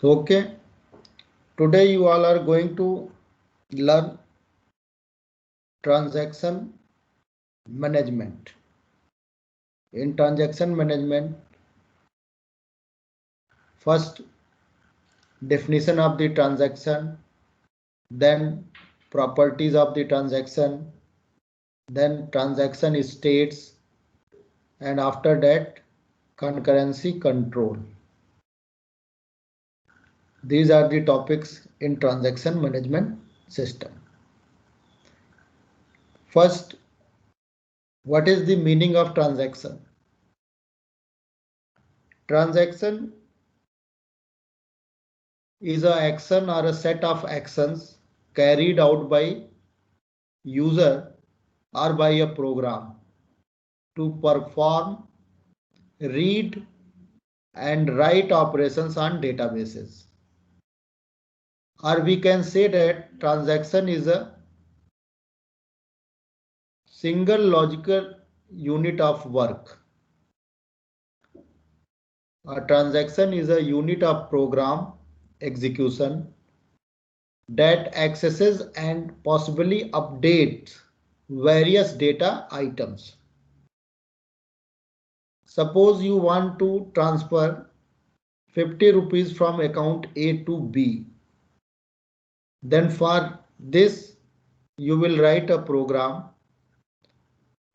Okay, today you all are going to learn transaction management. In transaction management, first definition of the transaction, then properties of the transaction, then transaction states, and after that concurrency control. These are the topics in transaction management system. First, what is the meaning of transaction? Transaction is an action or a set of actions carried out by user or by a program to perform read and write operations on databases. Or we can say that transaction is a single logical unit of work. A transaction is a unit of program execution that accesses and possibly updates various data items. Suppose you want to transfer 50 rupees from account A to B. Then for this, you will write a program,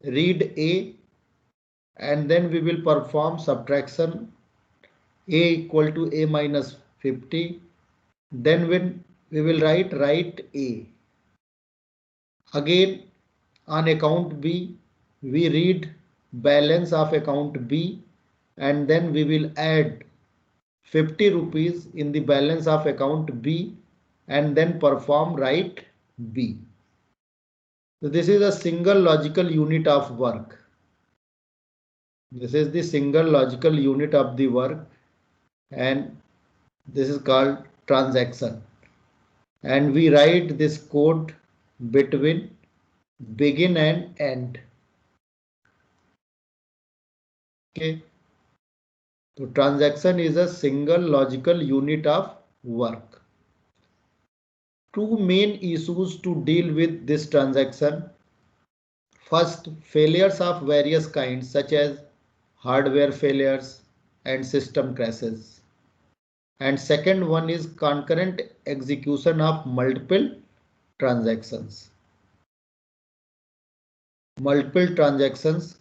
read A, and then we will perform subtraction A equal to A minus 50. Then when we will write A. Again, on account B, we read balance of account B, and then we will add 50 rupees in the balance of account B and then perform write B. So this is a single logical unit of work. This is the single logical unit of the work, and this is called transaction. And we write this code between begin and end. Okay. So transaction is a single logical unit of work. Two main issues to deal with this transaction. First, failures of various kinds such as hardware failures and system crashes. And second one is concurrent execution of multiple transactions. Multiple transactions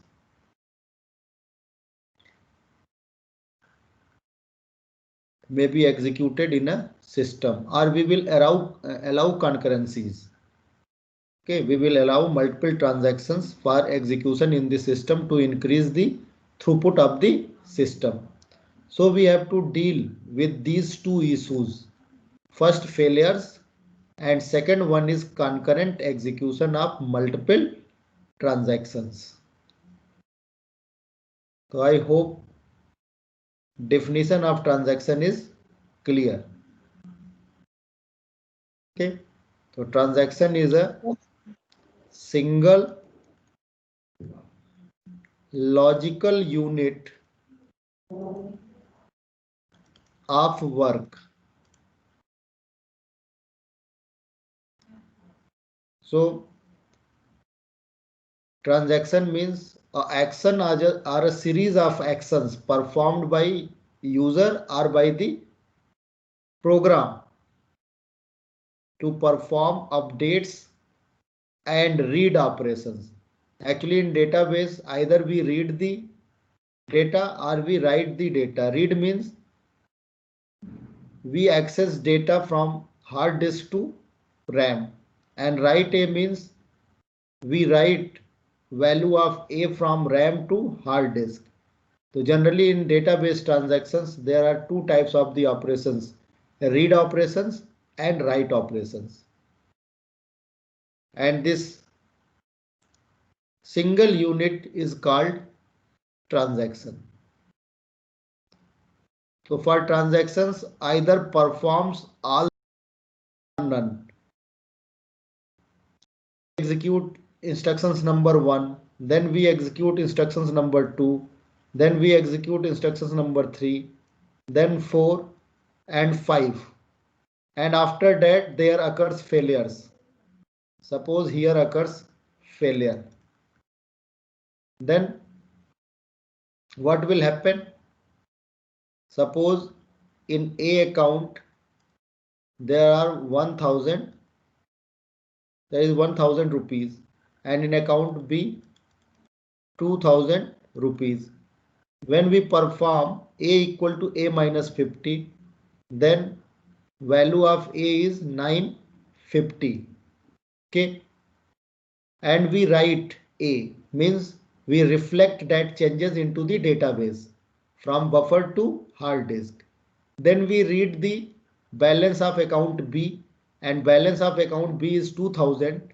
may be executed in a system, or we will allow concurrencies. Okay, we will allow multiple transactions for execution in the system to increase the throughput of the system. So we have to deal with these two issues. First, failures, and second one is concurrent execution of multiple transactions. So I hope definition of transaction is clear. Okay, so transaction is a single logical unit of work. So transaction means an action or a series of actions performed by user or by the program to perform updates and read operations. Actually, in database, either we read the data or we write the data. Read means we access data from hard disk to RAM, and write A means we write value of A from RAM to hard disk. So generally in database transactions, there are two types of the operations, read operations and write operations. And this single unit is called transaction. So for transactions, either performs all or none. Execute instructions number 1, then we execute instructions number 2, then we execute instructions number 3, then 4, and 5, and after that there occurs failures. Suppose here occurs failure, then what will happen? Suppose in A account there are 1000, there is 1000 rupees, and in account B 2000 rupees. When we perform A equal to A minus 50, then value of A is 950. Okay, and we write A, means we reflect that changes into the database from buffer to hard disk. Then we read the balance of account B, and balance of account B is 2000,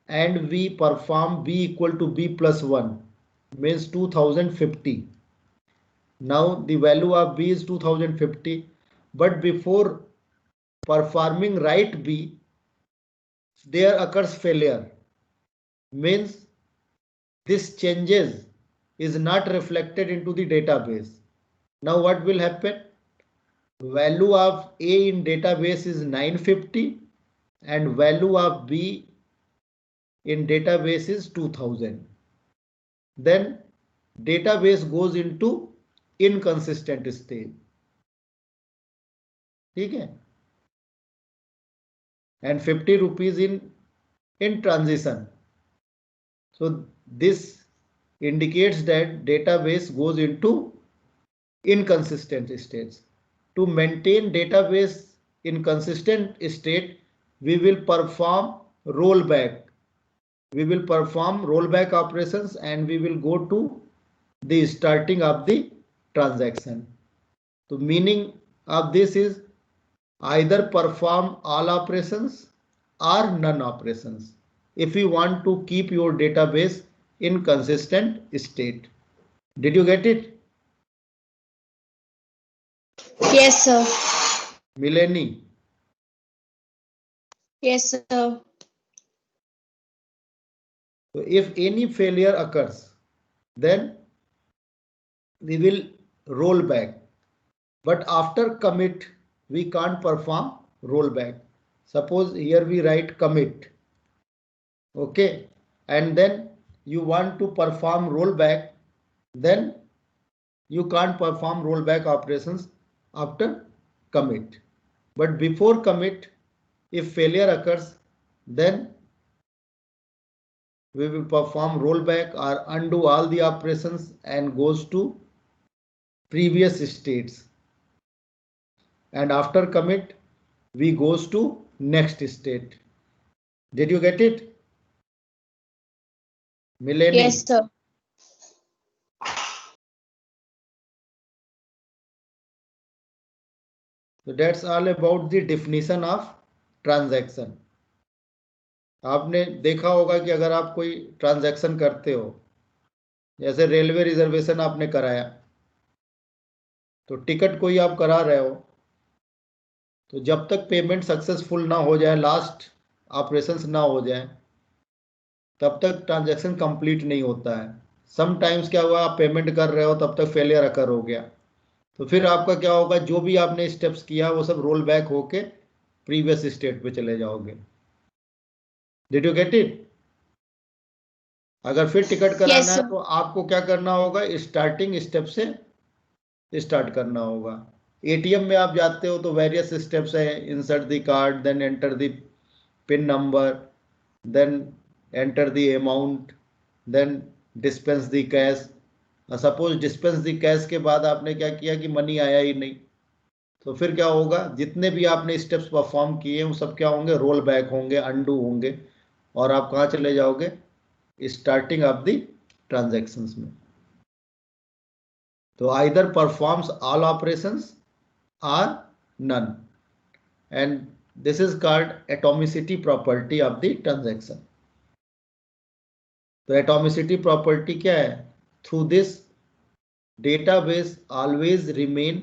and we perform B equal to B plus 1, means 2050. Now the value of B is 2050, but before performing write B, there occurs failure, means this changes is not reflected into the database. Now what will happen? Value of A in database is 950 and value of B in database is 2000. Then database goes into inconsistent state. ठीक है? And 50 rupees in transition. So this indicates that database goes into inconsistent states. To maintain database in consistent state, we will perform rollback. We will perform rollback operations and we will go to the starting of the transaction. So meaning of this is either perform all operations or none operations if you want to keep your database in consistent state. Did you get it? Yes, sir. Mileni? Yes, sir. So if any failure occurs, then we will roll back. But after commit, we can't perform rollback. Suppose here we write commit. Okay. And then you want to perform rollback, then you can't perform rollback operations after commit. But before commit, if failure occurs, then we will perform rollback or undo all the operations and goes to previous states. And after commit, we goes to next state. Did you get it? Mileni? Yes, sir. So that's all about the definition of transaction. आपने देखा होगा कि अगर आप कोई transaction करते हो, जैसे रेलवे रिजर्वेशन आपने कराया, तो टिकट कोई आप करा रहे हो, तो जब तक पेमेंट सक्सेसफुल ना हो जाए, लास्ट ऑपरेशंस ना हो जाए, तब तक ट्रांजैक्शन कंप्लीट नहीं होता है. समटाइम्स क्या हुआ, आप पेमेंट कर रहे हो तब तक फेलियर अकर हो गया, तो फिर आपका क्या होगा, जो भी आपने स्टेप्स किया वो सब रोल बैक होके प्रीवियस स्टेट पे चले जाओगे. Did you get it? अगर फिर टिकट कराना है तो आपको क्या करना होगा, स्टार्टिंग स्टेप से स्टार्ट करना होगा. एटीएम में आप जाते हो तो वेरियस स्टेप्स है, insert the card, then enter the pin number, then enter the amount, then dispense the cash. Suppose dispense the cash के बाद आपने क्या किया कि मनी आया ही नहीं, तो फिर क्या होगा, जितने भी आपने स्टेप्स परफॉर्म किए वो सब क्या होंगे, रोल बैक होंगे, अनडू होंगे, और आप कहाँ चले जाओगे, स्टार्टिंग ऑफ द ट्रांजैक्शंस में. तो either performs all operations or none, and this is called atomicity property of the transaction. तो atomicity property क्या है? Through this database always remain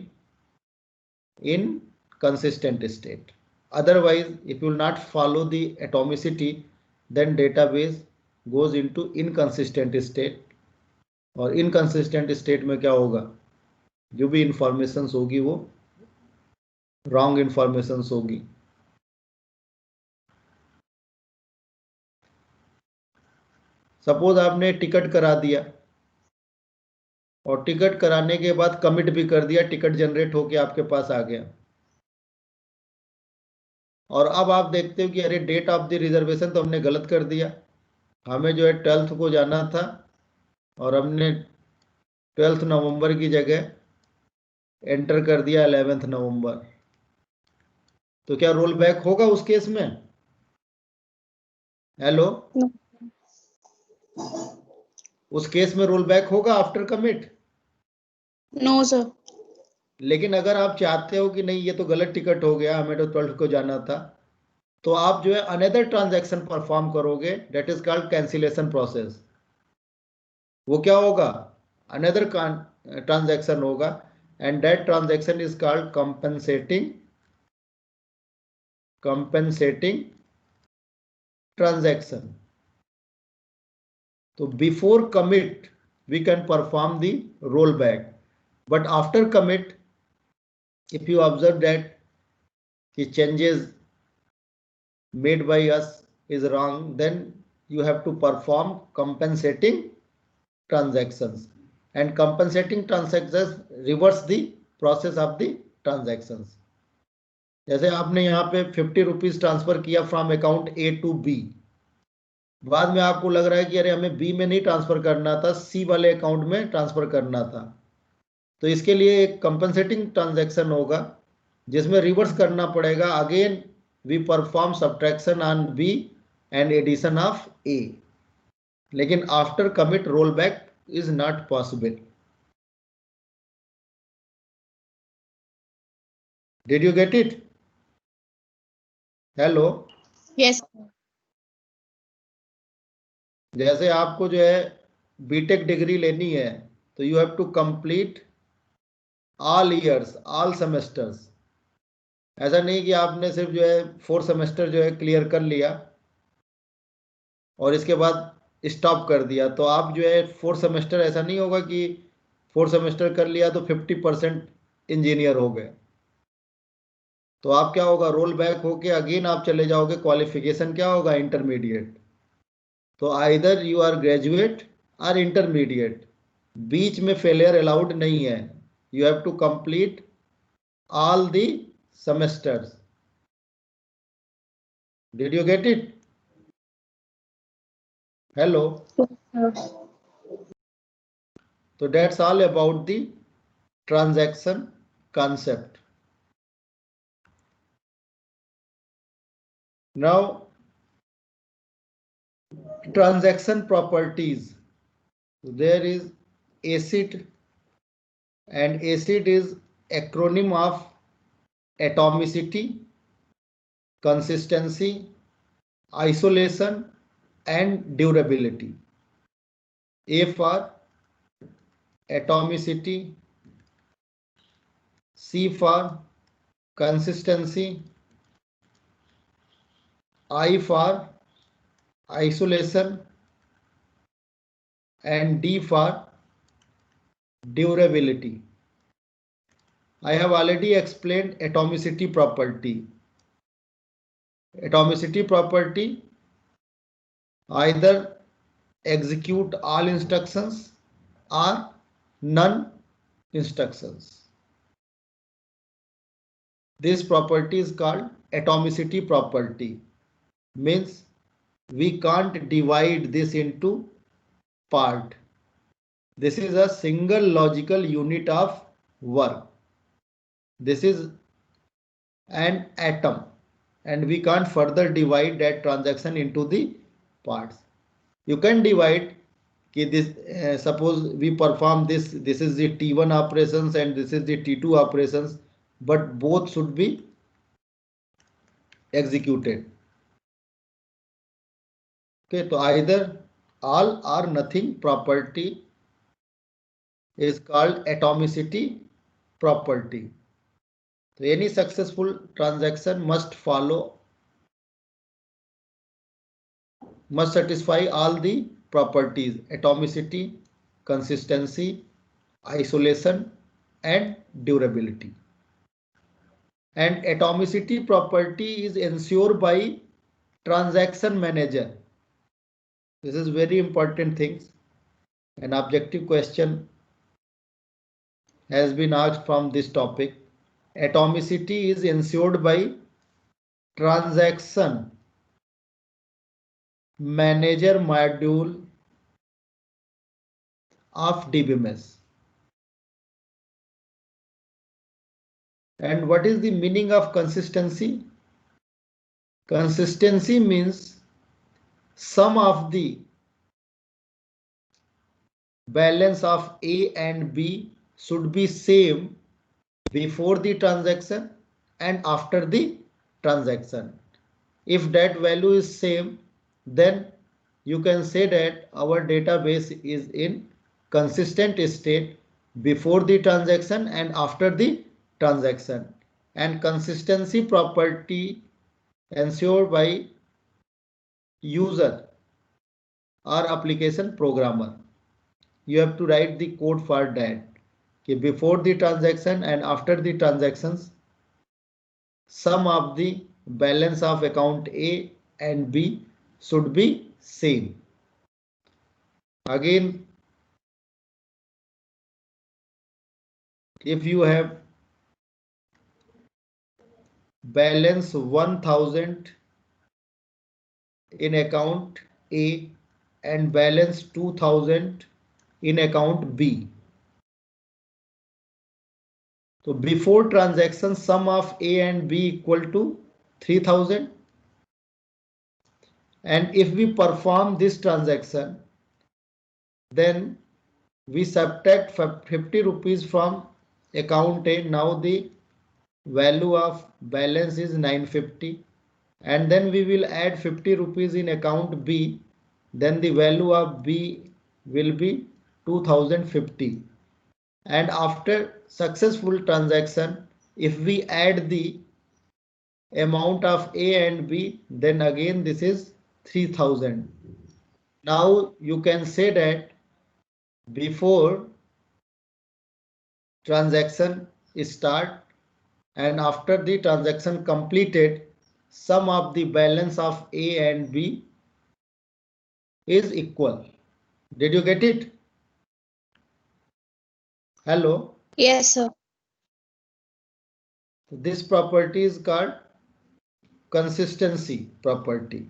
in consistent state. Otherwise, if you will not follow the atomicity, then database goes into inconsistent state. और inconsistent state में क्या होगा, जो भी information होगी वो रॉन्ग इंफॉर्मेशन होगी। सपोज आपने टिकट करा दिया और टिकट कराने के बाद कमिट भी कर दिया, टिकट जनरेट होके आपके पास आ गया, और अब आप देखते हो कि अरे डेट ऑफ द रिजर्वेशन तो हमने गलत कर दिया, हमें जो है 12th को जाना था और हमने 12 नवंबर की जगह एंटर कर दिया 11 नवंबर। तो क्या रोल बैक होगा उस केस में? Hello, No. उस केस में रोल बैक होगा आफ्टर कमिट? No, sir. लेकिन अगर आप चाहते हो कि नहीं ये तो गलत टिकट हो गया, हमें तो 12 को जाना था, तो आप जो है अनदर ट्रांजैक्शन परफॉर्म करोगे, that is called cancellation process. वो क्या होगा? अनदर ट्रांजैक्शन होगा, and that transaction is called compensating transaction. तो before commit we can perform the rollback, but after commit, if you observe that the changes made by us is wrong, then you have to perform compensating transactions, and compensating transactions reverse the process of the transactions. जैसे आपने यहाँ पे 50 rupees transfer किया from account A to B, बाद में आपको लग रहा है कि अरे हमें बी में नहीं ट्रांसफर करना था, सी वाले अकाउंट में ट्रांसफर करना था, तो इसके लिए एक कंपनसेटिंग ट्रांजैक्शन होगा जिसमें रिवर्स करना पड़ेगा, again we perform subtraction on B and addition of A, लेकिन after commit roll back is not possible. Did you get it? Hello, Yes. जैसे आपको जो है बीटेक डिग्री लेनी है तो you have to complete all years, all semesters. ऐसा नहीं कि आपने सिर्फ जो है 4 सेमेस्टर जो है क्लियर कर लिया और इसके बाद स्टॉप कर दिया, तो आप जो है 4 सेमेस्टर, ऐसा नहीं होगा कि 4 सेमेस्टर कर लिया तो 50% इंजीनियर हो गए। तो आप क्या होगा, रोल बैक होके अगेन आप चले जाओगे, क्वालिफिकेशन क्या होगा, इंटरमीडिएट। तो आइदर यू आर ग्रेजुएट और इंटरमीडिएट, बीच में फेलियर अलाउड नहीं है, you have to complete all the semesters. Did you get it? Hello, तो that's all about the transaction concept. Now, transaction properties. There is ACID, and ACID is acronym of atomicity, consistency, isolation, and durability. A for atomicity, C for consistency, I for isolation, and D for durability. I have already explained atomicity property. Atomicity property either execute all instructions or none instructions. This property is called atomicity property. Means we can't divide this into part. This is a single logical unit of work. This is an atom, and we can't further divide that transaction into the parts. You can divide कि this suppose we perform this is the T1 operations and this is the T2 operations, but both should be executed. Okay, so either all or nothing property is called atomicity property. So any successful transaction must satisfy all the properties: atomicity, consistency, isolation, and durability. And atomicity property is ensured by transaction manager. This is very important things. An objective question has been asked from this topic. Atomicity is ensured by transaction manager module of DBMS. And what is the meaning of consistency? Consistency means sum of the balance of A and B should be same before the transaction and after the transaction. If that value is same, then you can say that our database is in consistent state before the transaction and after the transaction. And consistency property ensured by user or application programmer. You have to write the code for that. Okay, before the transaction and after the transactions, sum of the balance of account A and B should be same. Again, if you have balance 1000 in account A and balance 2000 in account B. So before transaction, sum of A and B equal to 3000. And if we perform this transaction, then we subtract 50 rupees from account A. Now the value of balance is 950. And then we will add 50 rupees in account B. Then the value of B will be 2050. And after successful transaction, if we add the amount of A and B, then again this is 3000. Now you can say that before transaction start and after the transaction completed, sum of the balance of A and B is equal. Did you get it? Hello? Yes, sir. This property is called consistency property.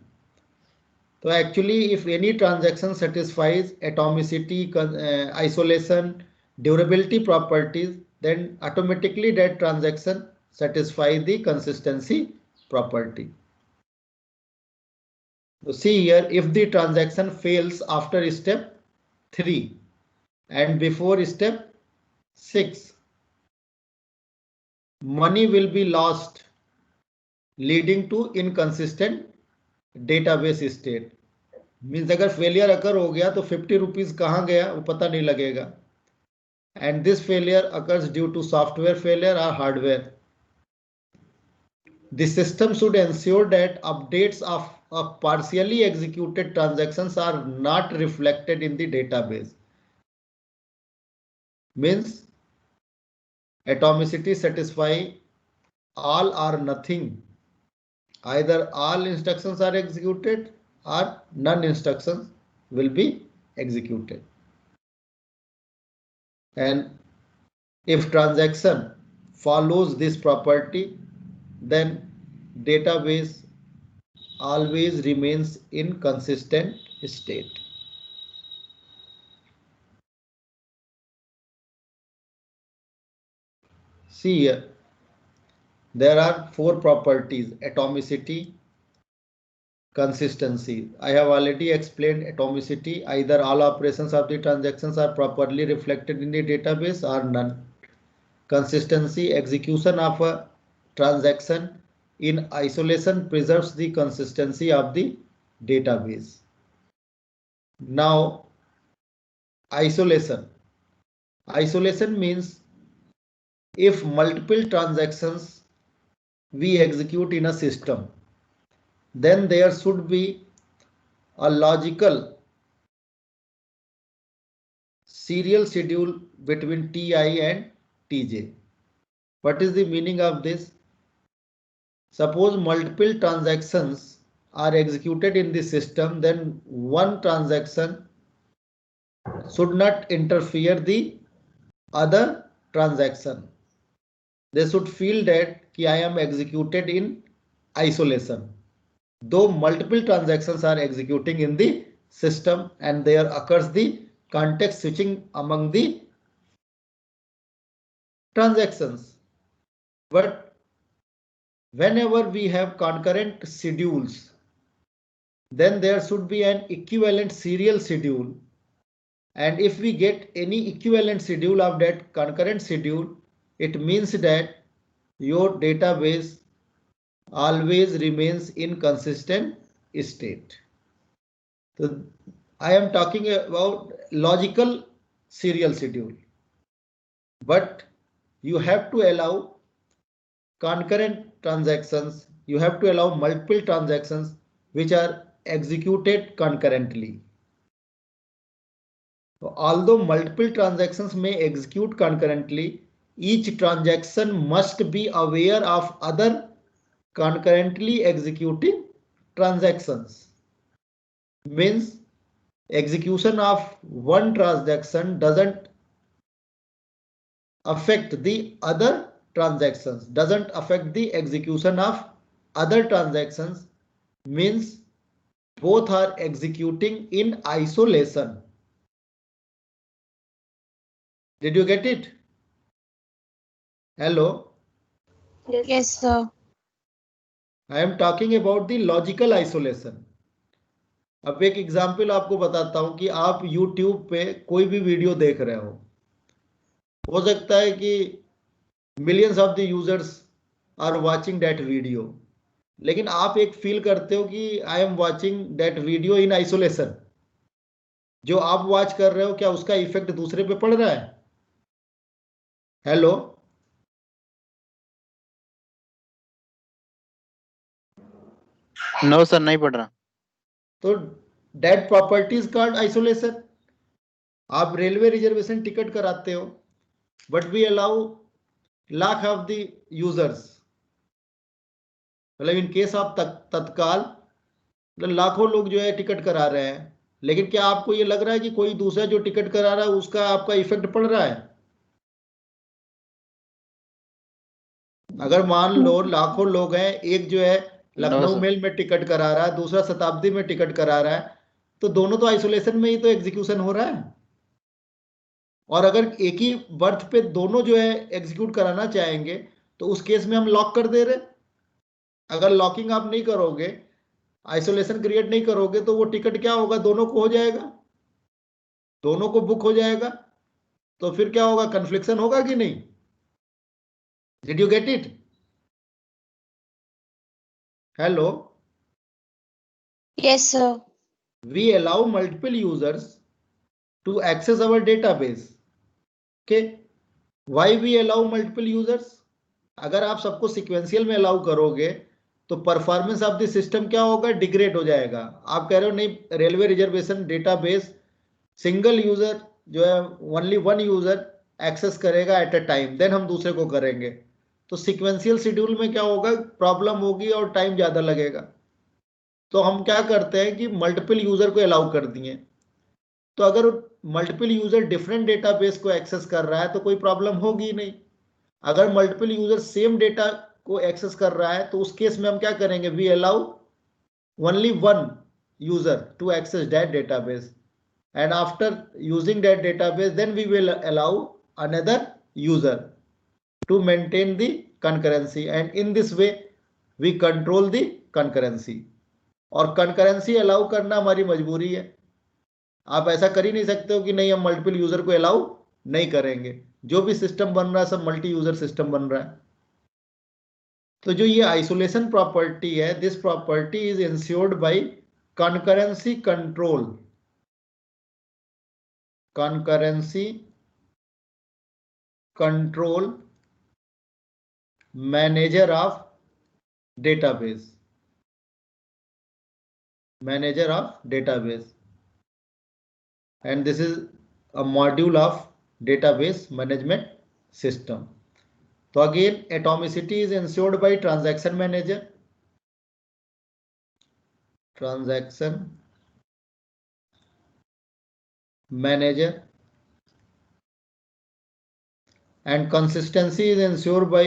So actually, if any transaction satisfies atomicity, isolation, durability properties, then automatically that transaction satisfies the consistency property. So see here, if the transaction fails after step 3 and before step 6, money will be lost, leading to inconsistent database state. Means अगर failure अकर हो गया तो 50 rupees कहाँ गया वो पता नहीं लगेगा. And this failure occurs due to software failure or hardware. The system should ensure that updates of partially executed transactions are not reflected in the database. Means atomicity satisfy all or nothing. Either all instructions are executed or none instructions will be executed. And if transaction follows this property, then database always remains in consistent state. See here, there are 4 properties: atomicity, consistency. I have already explained atomicity. Either all operations of the transactions are properly reflected in the database or none. Consistency, execution of a transaction in isolation preserves the consistency of the database. Now, isolation. Isolation means if multiple transactions we execute in a system, then there should be a logical serial schedule between Ti and Tj. What is the meaning of this? suppose multiple transactions are executed in the system, then one transaction should not interfere the other transaction. They should feel that I am executed in isolation. Though multiple transactions are executing in the system and there occurs the context switching among the transactions. But whenever we have concurrent schedules, then there should be an equivalent serial schedule. And if we get any equivalent schedule of that concurrent schedule, it means that your database always remains in consistent state. So I am talking about logical serial schedule, but you have to allow concurrent transactions. You have to allow multiple transactions which are executed concurrently. So although multiple transactions may execute concurrently, each transaction must be aware of other concurrently executing transactions. Means execution of one transaction doesn't affect the other transactions, doesn't affect the execution of other transactions, means both are executing in isolation. Did you get it? Hello? Yes, sir. I am talking about the logical isolation. अब एक example आपको बताता हूं कि आप YouTube पे कोई भी वीडियो देख रहे हो सकता है कि millions of the users are watching that video, लेकिन आप एक फील करते हो कि I am watching that video in isolation. जो आप वॉच कर रहे हो क्या उसका इफेक्ट दूसरे पे पड़ रहा है? हेलो? नो सर, नहीं पढ़ रहा। तो that property is called isolation. आप रेलवे रिजर्वेशन टिकट कराते हो, but we allow lakh of the users, मतलब इन केस ऑफ तत्काल लाखों लोग जो है टिकट करा रहे हैं, लेकिन क्या आपको ये लग रहा है कि कोई दूसरा जो टिकट करा रहा है उसका आपका इफेक्ट पड़ रहा है? अगर मान लो लाखों लोग हैं, एक जो है लखनऊ मेल में टिकट करा रहा है, दूसरा शताब्दी में टिकट करा रहा है, तो दोनों तो आइसोलेशन में ही तो एग्जीक्यूशन हो रहा है। और अगर एक ही बर्थ पे दोनों जो है एग्जीक्यूट कराना चाहेंगे तो उस केस में हम लॉक कर दे रहे। अगर लॉकिंग आप नहीं करोगे, आइसोलेशन क्रिएट नहीं करोगे, तो वो टिकट क्या होगा, दोनों को हो जाएगा, दोनों को बुक हो जाएगा। तो फिर क्या होगा, कन्फ्लिक्शन होगा कि नहीं? Did you get it? Hello? Yes, sir. We allow multiple users to access our database. Okay, why we allow multiple users? अगर आप सबको सिक्वेंशियल में अलाउ करोगे तो परफॉर्मेंस ऑफ द सिस्टम क्या होगा, डिग्रेड हो जाएगा। आप कह रहे हो नहीं, railway reservation database single user जो है ओनली वन यूजर एक्सेस करेगा एट अ टाइम, देन हम दूसरे को करेंगे। तो सिक्वेंशियल शेड्यूल में क्या होगा, प्रॉब्लम होगी और टाइम ज्यादा लगेगा। तो हम क्या करते हैं कि मल्टीपल यूजर को अलाउ कर दिए। तो अगर मल्टीपल यूजर डिफरेंट डेटाबेस को एक्सेस कर रहा है तो कोई प्रॉब्लम होगी नहीं। अगर मल्टीपल यूजर सेम डेटा को एक्सेस कर रहा है तो उस केस में हम क्या करेंगे, we allow only one user to access that database, and after using that database then we will allow another user to maintain the concurrency, and in this way we control the concurrency. और concurrency allow करना हमारी मजबूरी है। आप ऐसा कर ही नहीं सकते हो कि नहीं हम मल्टीपल यूजर को अलाउ नहीं करेंगे। जो भी सिस्टम बन रहा है सब मल्टी यूजर सिस्टम बन रहा है। तो जो ये आइसोलेशन प्रॉपर्टी है, this property is ensured by concurrency control, concurrency control manager of database, manager of database, and this is a module of database management system. तो again atomicity is ensured bye transaction manager, and consistency is ensured by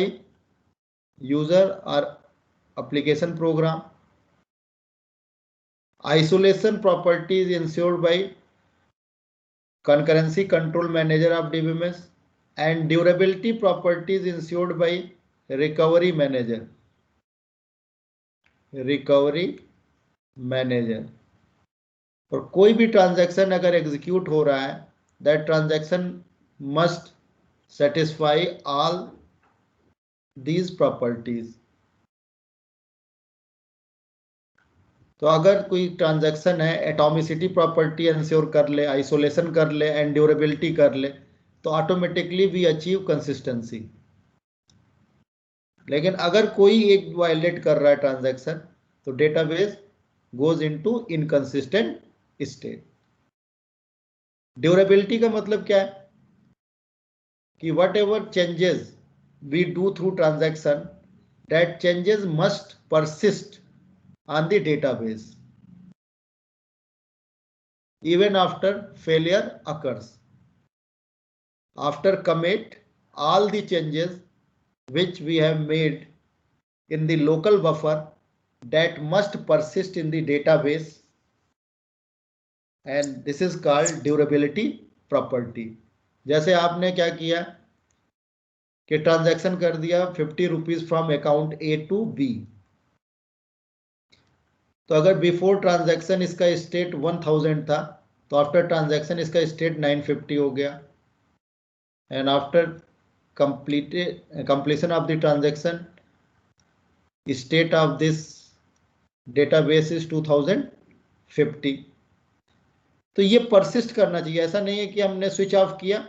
user or application program. Isolation property is ensured by concurrency control manager of DBMS, and durability property is ensured by recovery manager. और कोई भी transaction अगर execute हो रहा है, that transaction must satisfy all these properties. तो अगर कोई ट्रांजैक्शन है एटॉमिसिटी प्रॉपर्टी इंश्योर कर ले, आइसोलेशन कर ले एंड ड्यूरेबिलिटी कर ले, तो ऑटोमेटिकली वी अचीव कंसिस्टेंसी। लेकिन अगर कोई एक वायलेट कर रहा है ट्रांजैक्शन, तो database goes into inconsistent state. Durability का मतलब क्या है कि whatever changes we do through transaction, that changes must persist on the database even after failure occurs. After commit, all the changes which we have made in the local buffer, that must persist in the database, and this is called durability property. जैसे आपने क्या किया कि transaction कर दिया 50 rupees from account A to B, तो अगर before transaction इसका स्टेट 1000 था, तो आफ्टर ट्रांजैक्शन इसका स्टेट 950 हो गया, and after completion of the transaction, state of this database is 2050। तो ये परसिस्ट करना चाहिए। ऐसा नहीं है कि हमने स्विच ऑफ किया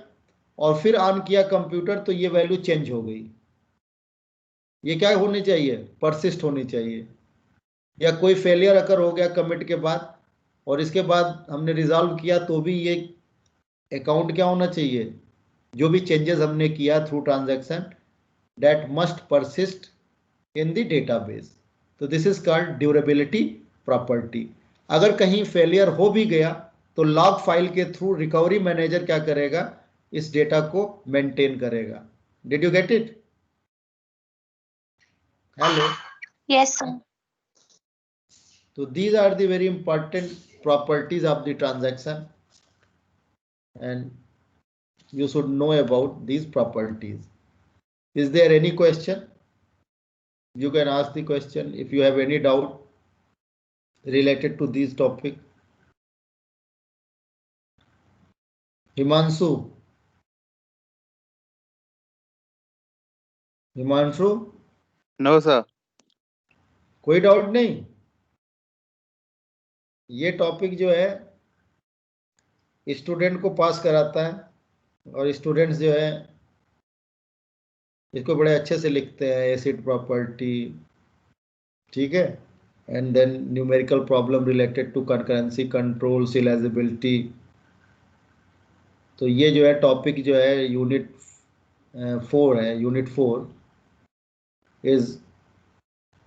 और फिर ऑन किया कंप्यूटर तो ये वैल्यू चेंज हो गई। ये क्या होनी चाहिए, परसिस्ट होनी चाहिए। या कोई फेलियर अगर हो गया कमिट के बाद और इसके बाद हमने रिजॉल्व किया, तो भी ये अकाउंट क्या होना चाहिए, जो भी चेंजेस हमने किया through transaction, that must persist in the database. तो this is called durability property. अगर कहीं फेलियर हो भी गया तो लॉग फाइल के थ्रू रिकवरी मैनेजर क्या करेगा, इस डेटा को मेंटेन करेगा। Did you get it? Hello? Yes, sir. So these are the very important properties of the transaction, and you should know about these properties. Is there any question? You can ask the question if you have any doubt related to this topic. Himanshu? Himanshu? No sir. कोई doubt नहीं? ये topic जो है student को पास कराता है, और students जो है इसको बड़े अच्छे से लिखते हैं, एसिड प्रॉपर्टी, ठीक है, and then numerical problem related to concurrency control, serializability. तो ये जो है टॉपिक जो है यूनिट 4 है। Unit 4 is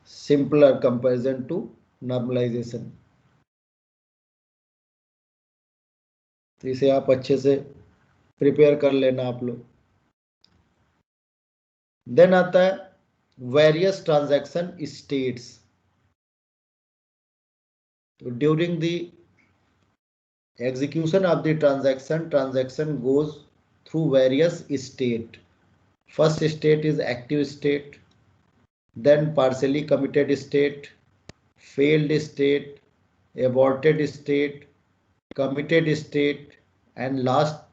simpler comparison to normalisation. तो इसे आप अच्छे से प्रिपेयर कर लेना आप लोग। देन आता है various transaction states. During the execution of the transaction goes through various state. First state is active state, then partially committed state, failed state, aborted state, committed state, and last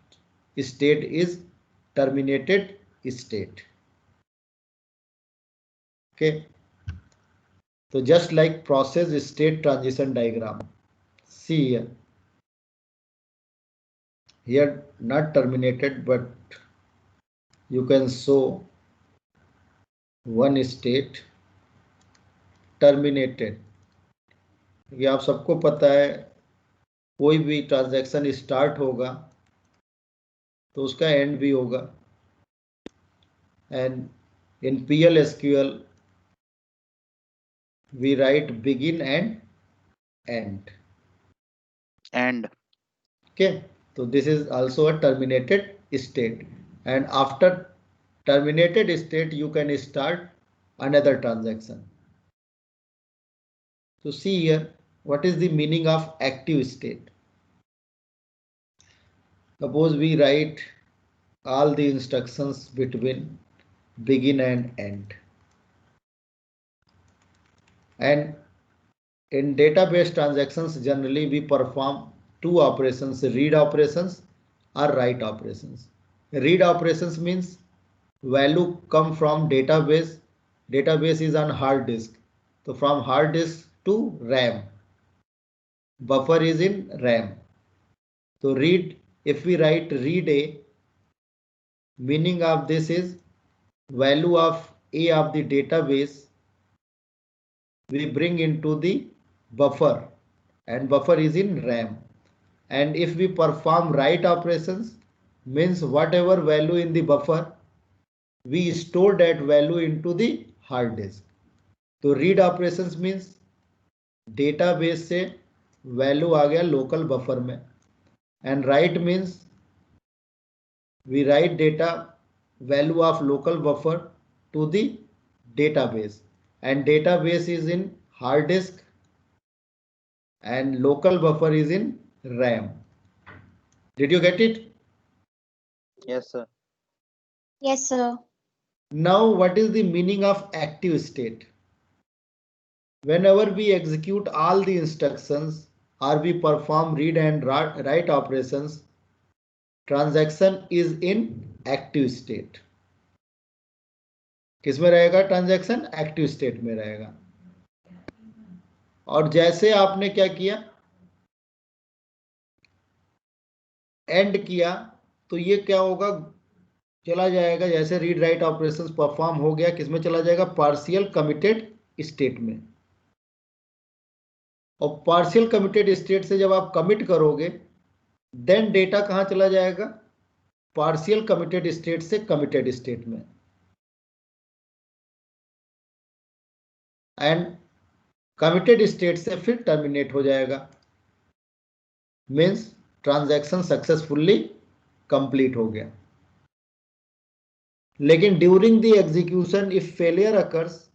state is terminated state. Okay, so just like process state transition diagram, see here not terminated, but you can show one state terminated। ये आप सबको पता है, कोई भी transaction start होगा तो उसका एंड भी होगा, and In PLSQL, we write begin and end. Okay, so this is also a terminated state, and after terminated state you can start another transaction. So see here, what is the meaning of active state? Suppose we write all the instructions between begin and end, and in database transactions generally we perform two operations, read operations or write operations. Read operations means value come from database. Database is on hard disk. So from hard disk to RAM. Buffer is in RAM. So read, if we write read A, meaning of this is value of A of the database we bring into the buffer, and buffer is in RAM. And if we perform write operations, means whatever value in the buffer, we store that value into the hard disk. तो read operations means database से value आ गया local buffer में, and write means we write data value of local buffer to the database, and database is in hard disk and local buffer is in RAM. Did you get it? Yes, sir. Yes, sir. Now, what is the meaning of active state? Whenever we execute all the instructions or we perform read and write operations, transaction is in active state. किसमें रहेगा transaction? Active state में रहेगा. और जैसे आपने क्या किया, and किया, तो ये क्या होगा, चला जाएगा, जैसे रीड राइट ऑपरेशंस परफॉर्म हो गया, किसमें चला जाएगा? पार्शियल कमिटेड स्टेट में. और पार्शियल कमिटेड स्टेट से जब आप कमिट करोगे, देन डेटा कहां चला जाएगा? पार्शियल कमिटेड स्टेट से कमिटेड स्टेट में, एंड कमिटेड स्टेट से फिर टर्मिनेट हो जाएगा. मीन्स ट्रांजैक्शन सक्सेसफुली कंप्लीट हो गया. लेकिन during the execution if failure occurs,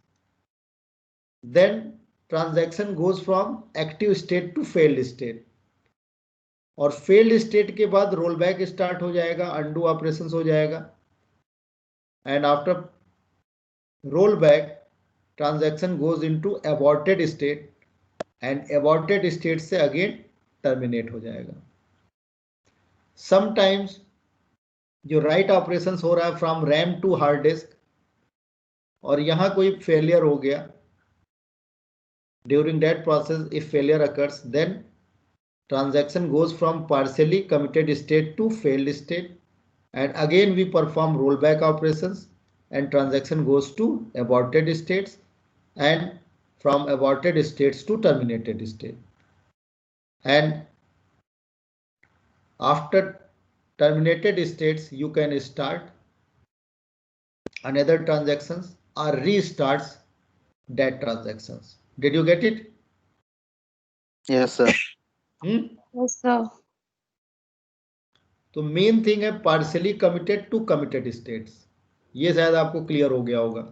then transaction goes from active state to failed state, और फेल्ड स्टेट के बाद रोल बैक स्टार्ट हो जाएगा, अंडू ऑपरेशंस हो जाएगा, and after roll back transaction goes into aborted state, and aborted state से again terminate हो जाएगा. समटाइम्स जो राइट ऑपरेशंस हो रहा है from RAM to hard disk, और यहां कोई फेलियर हो गया, during that process if failure occurs, then transaction goes from partially committed state to failed state, and again we perform rollback operations, and transaction goes to aborted states, and from aborted states to terminated state, and after terminated states you can start another transactions or restarts that transactions. Did you get it? Yes, sir. Yes, sir. तो main thing है partially committed to committed states. ये शायद आपको clear हो गया होगा.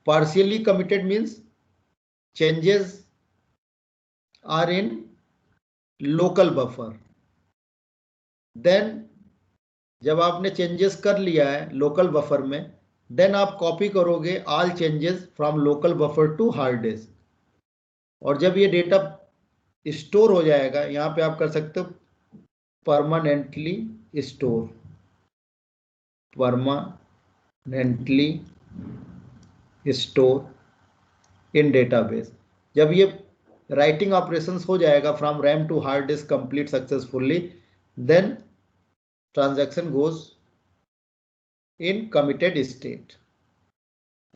Partially committed means changes are in local buffer. Then जब आपने चेंजेस कर लिया है लोकल बफर में, देन आप कॉपी करोगे all changes from local buffer to hard disk, और जब ये डेटा स्टोर हो जाएगा, यहां पे आप कर सकते हो permanently store, permanently store in database. जब ये राइटिंग ऑपरेशंस हो जाएगा from RAM to hard disk complete successfully, then transaction goes in committed state,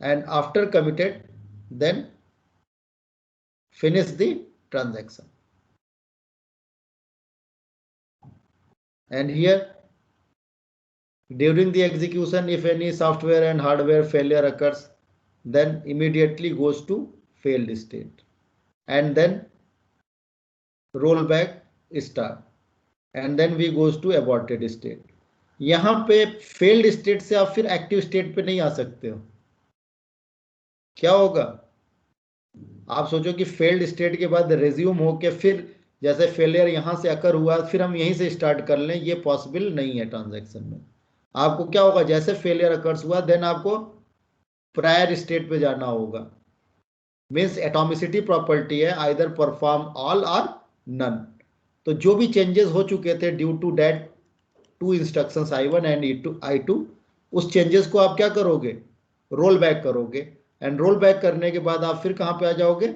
and after committed then finish the transaction. And here During the execution, if any software and hardware failure occurs, then immediately goes to failed state and then rollback start and then we goes to aborted state. यहां पे failed state से आप फिर active state पे नहीं आ सकते हो. क्या होगा? आप सोचो कि फेल्ड स्टेट के बाद रेज्यूम होके फिर जैसे फेलियर यहां से अकर हुआ फिर हम यहीं से स्टार्ट कर लें, ये पॉसिबल नहीं है ट्रांजैक्शन में. आपको क्या होगा, जैसे फेलियर अकर्स हुआ देन आपको प्रायर स्टेट पे जाना होगा. मीन्स एटॉमिसिटी प्रॉपर्टी है, either perform all or none. तो जो भी चेंजेस हो चुके थे due to that two instructions I1 and I2, उस चेंजेस को आप क्या करोगे? रोल बैक करोगे. एंड रोल बैक करने के बाद आप फिर कहां पे आ जाओगे?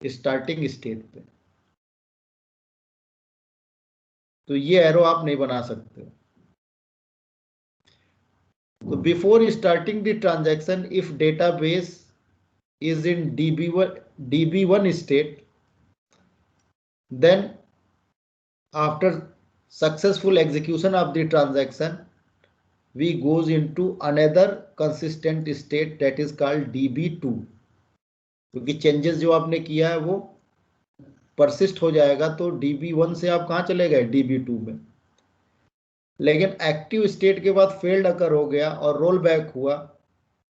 स्टार्टिंग स्टेट पे. तो ये एरो आप नहीं बना सकते. तो before starting the transaction, if database is in DB1 state, then after successful execution of the transaction, we goes into another consistent state that is called DB2. क्योंकि चेंजेस जो आपने किया है वो परसिस्ट हो जाएगा, तो DB1 से आप कहां चले गए? DB2 में. लेकिन एक्टिव स्टेट के बाद फेल्ड अकर हो गया और रोल बैक हुआ,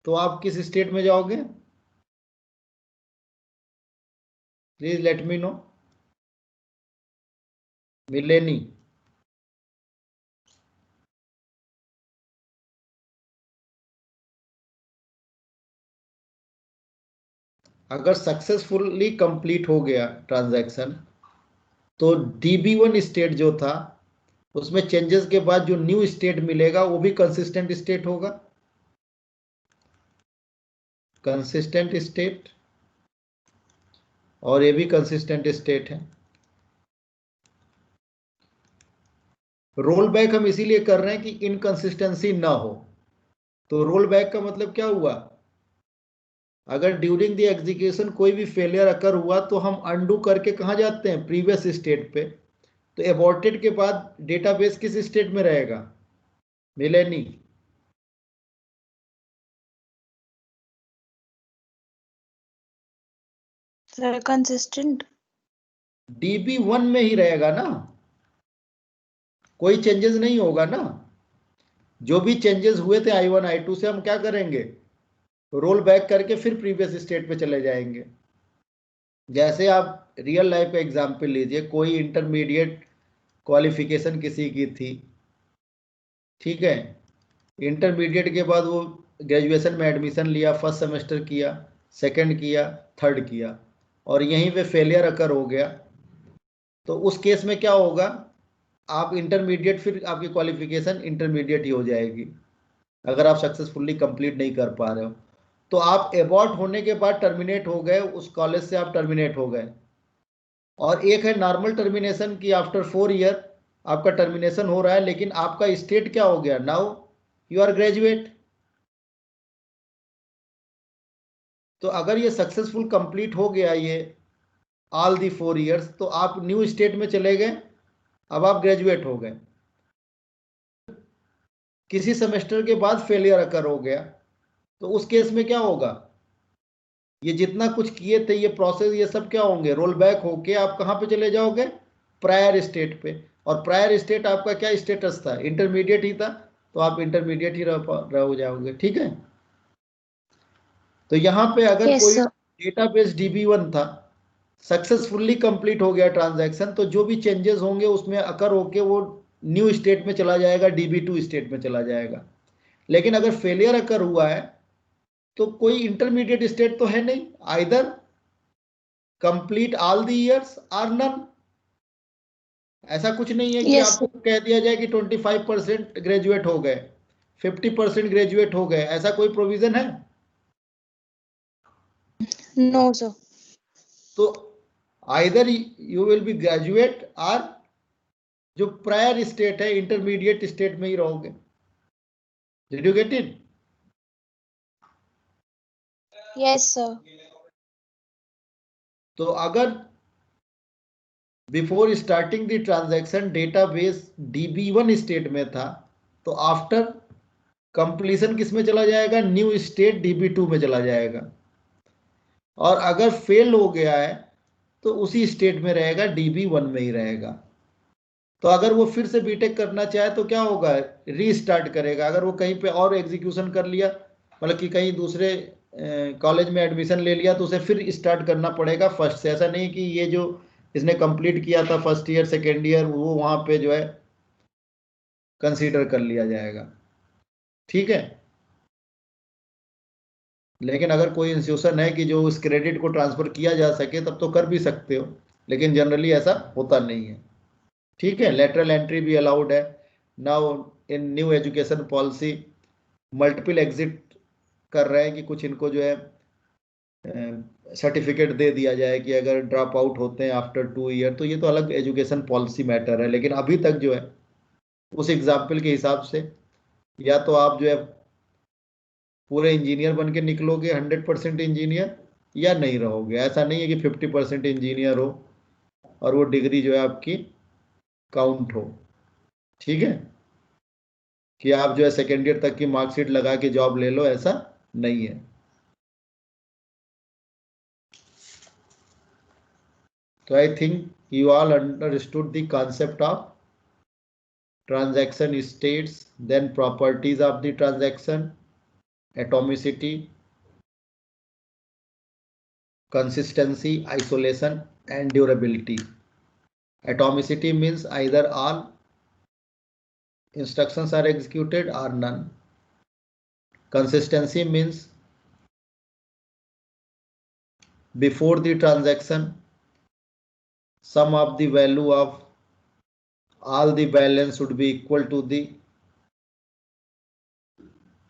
तो आप किस स्टेट में जाओगे? Please let me know. मिलेनी. अगर सक्सेसफुली कंप्लीट हो गया ट्रांजैक्शन, तो DB1 स्टेट जो था उसमें चेंजेस के बाद जो न्यू स्टेट मिलेगा वो भी कंसिस्टेंट स्टेट होगा. कंसिस्टेंट स्टेट और ये भी कंसिस्टेंट स्टेट है. रोल बैक हम इसीलिए कर रहे हैं कि इनकंसिस्टेंसी ना हो. तो रोल बैक का मतलब क्या हुआ? अगर ड्यूरिंग द एग्जीक्यूशन कोई भी फेलियर अकर हुआ तो हम अनडू करके कहां जाते हैं? प्रीवियस स्टेट पे. तो एबॉर्टेड के बाद डेटाबेस किस स्टेट में रहेगा? मिलेनी. Sir consistent. DB1 में ही रहेगा ना, कोई चेंजेस नहीं होगा ना. जो भी चेंजेस हुए थे I1 I2 से हम क्या करेंगे? रोल बैक करके फिर प्रीवियस स्टेट पे चले जाएंगे. जैसे आप रियल लाइफ का एग्जांपल लीजिए, कोई इंटरमीडिएट क्वालिफिकेशन किसी की थी, ठीक है. इंटरमीडिएट के बाद वो ग्रेजुएशन में एडमिशन लिया, फर्स्ट सेमेस्टर किया, सेकंड किया, थर्ड किया और यहीं पे फेलियर अकर हो गया. तो उस केस में क्या होगा? आप इंटरमीडिएट, फिर आपकी क्वालिफिकेशन इंटरमीडिएट ही हो जाएगी अगर आप सक्सेसफुली कंप्लीट नहीं कर पा रहे हो. तो आप एबॉर्ट होने के बाद टर्मिनेट हो गए, उस कॉलेज से आप टर्मिनेट हो गए. और एक है नॉर्मल टर्मिनेशन की आफ्टर 4 ईयर आपका टर्मिनेशन हो रहा है, लेकिन आपका स्टेट क्या हो गया? Now you are graduate. तो अगर ये सक्सेसफुल कंप्लीट हो गया ये ऑल दी 4 ईयर्स, तो आप न्यू स्टेट में चले गए, अब आप ग्रेजुएट हो गए. किसी सेमेस्टर के बाद फेलियर अकर हो गया, तो उस केस में क्या होगा? ये जितना कुछ किए थे ये प्रोसेस, ये सब क्या होंगे? रोल बैक होके आप कहां पे चले जाओगे? प्रायर स्टेट पे. और प्रायर स्टेट आपका क्या स्टेटस था? इंटरमीडिएट ही था, तो आप इंटरमीडिएट ही रह जाओगे. ठीक है. तो यहां पे अगर Yes, कोई sir. डेटाबेस DB1 था, सक्सेसफुली कंप्लीट हो गया ट्रांजैक्शन, तो जो भी चेंजेस होंगे उसमें अकर होके वो न्यू स्टेट में चला जाएगा, DB2 स्टेट में चला जाएगा. लेकिन अगर फेलियर अकर हुआ है तो कोई इंटरमीडिएट स्टेट तो है नहीं, either complete all the years और नन. ऐसा कुछ नहीं है कि Yes, आपको कह दिया जाए कि 25% ग्रेजुएट हो गए, 50% ग्रेजुएट हो गए, ऐसा कोई प्रोविजन है? no, sir. तो either you will be graduate और जो प्रायर स्टेट है इंटरमीडिएट स्टेट में ही रहोगे. Did you get it? Yes, sir. तो अगर before starting the transaction database DB1 state में था, तो आफ्टर कंप्लीशन किस में चला जाएगा, न्यू स्टेट DB2 में चला जाएगा, और अगर फेल हो गया है तो उसी स्टेट में रहेगा, DB1 में ही रहेगा। तो अगर वो फिर से बीटेक करना चाहे तो क्या होगा, रीस्टार्ट करेगा। अगर वो कहीं पे और एग्जीक्यूशन कर लिया, मतलब कि कहीं दूसरे कॉलेज में एडमिशन ले लिया, तो उसे फिर स्टार्ट करना पड़ेगा फर्स्ट से। ऐसा नहीं कि ये जो इसने कंप्लीट किया था फर्स्ट ईयर सेकेंड ईयर, वो वहां पे जो है कंसीडर कर लिया जाएगा, ठीक है। लेकिन अगर कोई इंस्टीट्यूशन है कि जो उस क्रेडिट को ट्रांसफर किया जा सके, तब तो कर भी सकते हो, लेकिन जनरली ऐसा होता नहीं है, ठीक है। लेटरल एंट्री भी अलाउड है। Now in new education policy multiple exit कर रहे हैं कि कुछ इनको जो है सर्टिफिकेट दे दिया जाए कि अगर ड्रॉप आउट होते हैं आफ्टर 2 ईयर, तो ये तो अलग एजुकेशन पॉलिसी मैटर है। लेकिन अभी तक जो है उस एग्जाम्पल के हिसाब से या तो आप जो है पूरे इंजीनियर बन के निकलोगे 100% इंजीनियर, या नहीं रहोगे। ऐसा नहीं है कि 50% इंजीनियर हो और वो डिग्री जो है आपकी काउंट हो, ठीक है, कि आप जो है सेकेंड ईयर तक की मार्कशीट लगा के जॉब ले लो, ऐसा नहीं है। तो I think you all understood the concept of transaction states, then properties of the transaction, atomicity, consistency, isolation, and durability. Atomicity means either all instructions are executed or none. Consistency means before the transaction, sum of the value of all the balance should be equal to the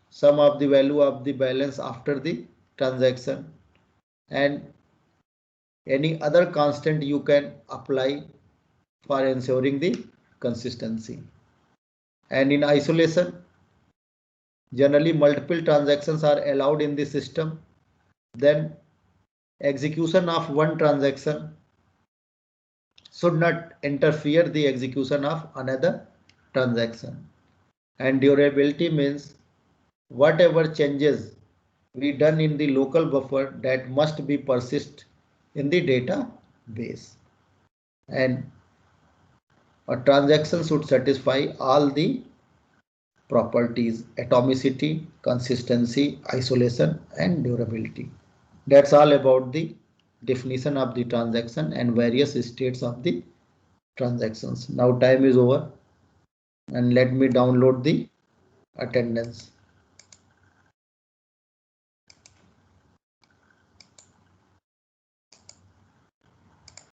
sum of the value of the balance after the transaction, and any other constant you can apply for ensuring the consistency. And in isolation, generally multiple transactions are allowed in the system, then execution of one transaction should not interfere the execution of another transaction. And durability means whatever changes we done in the local buffer, that must be persist in the database, and a transaction should satisfy all the properties: atomicity, consistency, isolation, and durability. That's all about the definition of the transaction and various states of the transactions. Now time is over, and let me download the attendance.